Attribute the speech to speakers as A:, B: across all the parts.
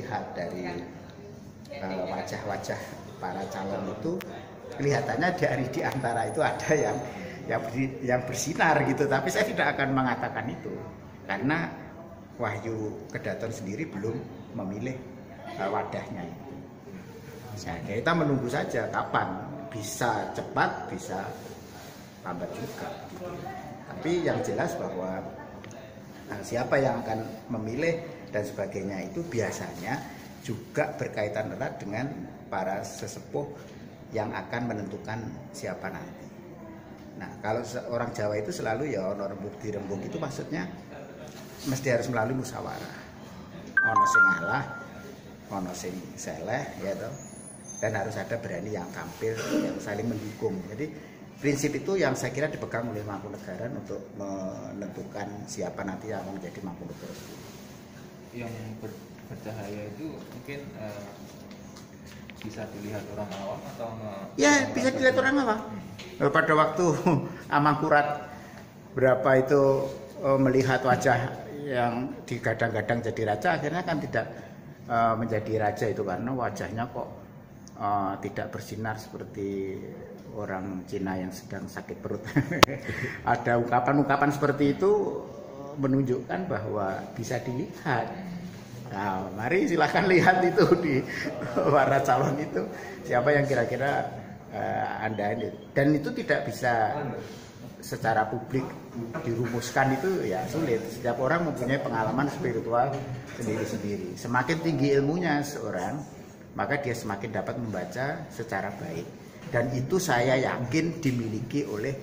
A: lihat dari wajah-wajah para calon itu, kelihatannya dari di antara itu ada yang bersinar gitu, tapi saya tidak akan mengatakan itu karena Wahyu Kedaton sendiri belum memilih wadahnya itu. Nah, kita menunggu saja kapan, bisa cepat, bisa lambat juga. Tapi yang jelas bahwa siapa yang akan memilih dan sebagainya itu biasanya juga berkaitan erat dengan para sesepuh yang akan menentukan siapa nanti. Nah, kalau orang Jawa itu selalu ya ono rembug dirembug itu maksudnya mesti harus melalui musyawarah. Ono sing ngalah, ono sing seleh ya toh. Dan harus ada berani yang tampil yang saling mendukung. Jadi prinsip itu yang saya kira dipegang oleh Mangkunegaran untuk menentukan siapa nanti yang akan menjadi Mangkunegara.
B: Yang bercahaya itu mungkin bisa dilihat orang awam atau
A: ya bisa dilihat orang awam. Pada waktu Amangkurat berapa itu melihat wajah yang digadang-gadang jadi raja, akhirnya kan tidak menjadi raja itu karena wajahnya kok tidak bersinar seperti orang Cina yang sedang sakit perut. Ada ungkapan-ungkapan seperti itu menunjukkan bahwa bisa dilihat. Nah, mari silahkan lihat itu di para calon itu siapa yang kira-kira Anda ini. Dan itu tidak bisa secara publik dirumuskan, itu ya sulit. Setiap orang mempunyai pengalaman spiritual sendiri-sendiri. Semakin tinggi ilmunya seorang, maka dia semakin dapat membaca secara baik. Dan itu saya yakin dimiliki oleh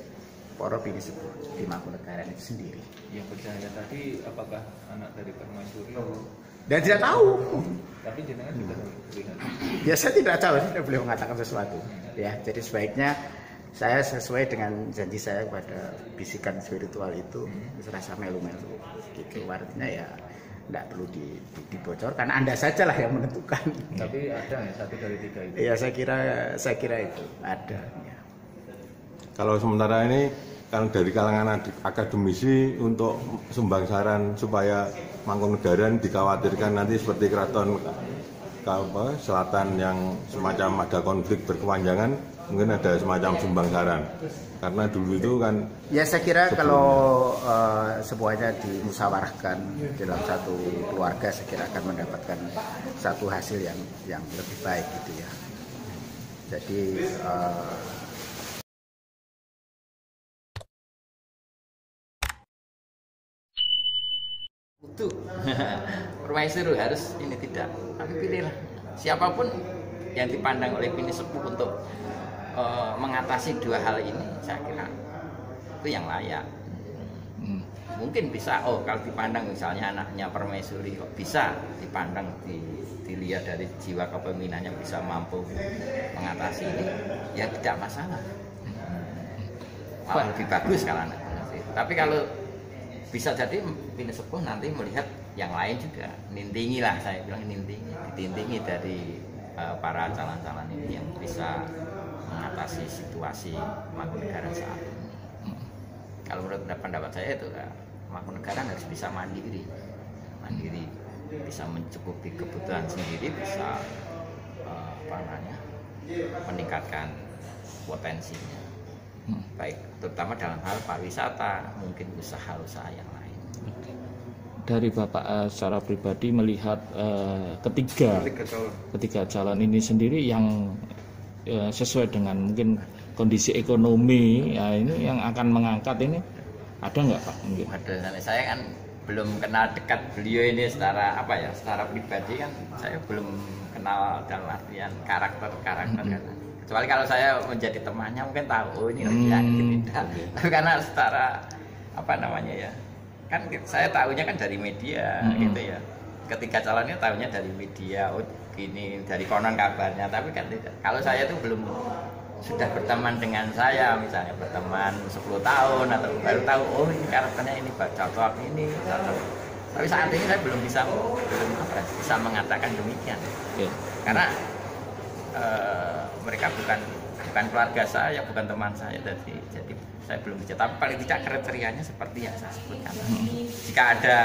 A: para bini sepuh di Mangkunegaran itu sendiri.
B: Yang bercahaya tadi apakah anak dari Permaisuri?
A: Dan tidak tahu.
B: Tapi jenengan sudah melihat.
A: Ya saya tidak tahu, saya tidak boleh mengatakan sesuatu. Ya, jadi sebaiknya saya sesuai dengan janji saya kepada bisikan spiritual itu, serasa melu-melu. Gitu artinya ya tidak perlu dibocor karena Anda sajalah yang menentukan.
B: Tapi ada ya 1 dari 3 itu.
A: Iya, saya kira itu ada. Ya.
C: Kalau sementara ini kan dari kalangan akademisi untuk sumbang saran supaya Mangkunegaran dikhawatirkan nanti seperti keraton selatan yang semacam ada konflik berkepanjangan, mungkin ada semacam sumbang saran. Karena dulu itu kan
A: ya saya kira kalau semuanya dimusyawarahkan dalam satu keluarga, saya kira akan mendapatkan satu hasil yang lebih baik gitu ya. Jadi
D: itu Permaisuri harus ini tidak, tapi pilihlah siapapun yang dipandang oleh bini sepuh untuk mengatasi 2 hal ini, saya kira itu yang layak. Mungkin bisa, kalau dipandang misalnya anaknya Permaisuri kok bisa dipandang, dilihat dari jiwa kepemimpinannya bisa mampu mengatasi ini, ya tidak masalah, malah lebih bagus kalau anak. Tapi kalau bisa jadi bini sepuh nanti melihat yang lain juga, nintingi lah, saya bilang nintingi, ditintingi dari para calon-calon ini yang bisa mengatasi situasi Mangkunegaran saat ini. Kalau menurut pendapat saya itu Mangkunegaran harus bisa mandiri, bisa mencukupi kebutuhan sendiri, bisa meningkatkan potensinya, baik terutama dalam hal pariwisata, mungkin usaha-usaha yang lain.
E: Dari Bapak secara pribadi melihat ketiga calon ini sendiri yang sesuai dengan mungkin kondisi ekonomi ya, ini yang akan mengangkat ini ada nggak Pak? Mungkin
D: ada. Saya kan belum kenal dekat beliau ini secara secara pribadi kan saya belum kenal dalam artian karakter kan. Kecuali kalau saya menjadi temannya mungkin tahu ini tidak. Tapi karena secara kan saya tahunya kan dari media gitu ya. Ketika calonnya tahunya dari media, gini dari konon kabarnya, tapi kan tidak. Kalau saya tuh belum sudah berteman dengan saya, misalnya berteman 10 tahun atau baru tahu ini karakternya ini cocok ini cocok. Tapi saat ini saya belum bisa mengatakan demikian. Karena mereka bukan keluarga saya, bukan teman saya, jadi saya belum bisa. Tapi paling tidak kriterianya seperti yang saya sebutkan. Jika ada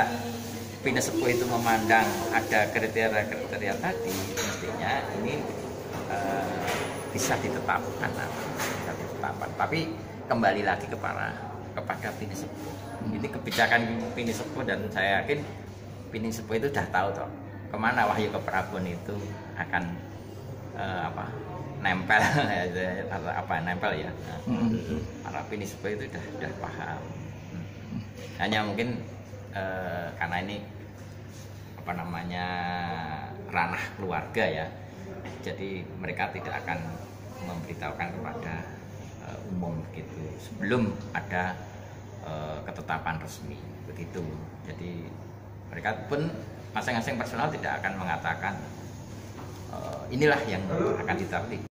D: Pines Sepuh itu memandang ada kriteria tadi, mestinya ini bisa ditetapkan, Tapi kembali lagi kepada Pines Sepuh. Ini kebijakan Pines Sepuh, dan saya yakin Pines Sepuh itu sudah tahu toh kemana Wahyu Keprabon itu akan nempel nempel ya. Para Pines Sepuh itu sudah paham. Hanya mungkin karena ini ranah keluarga ya, jadi mereka tidak akan memberitahukan kepada umum gitu sebelum ada ketetapan resmi begitu. Jadi mereka pun masing-masing personal tidak akan mengatakan inilah yang akan ditaati.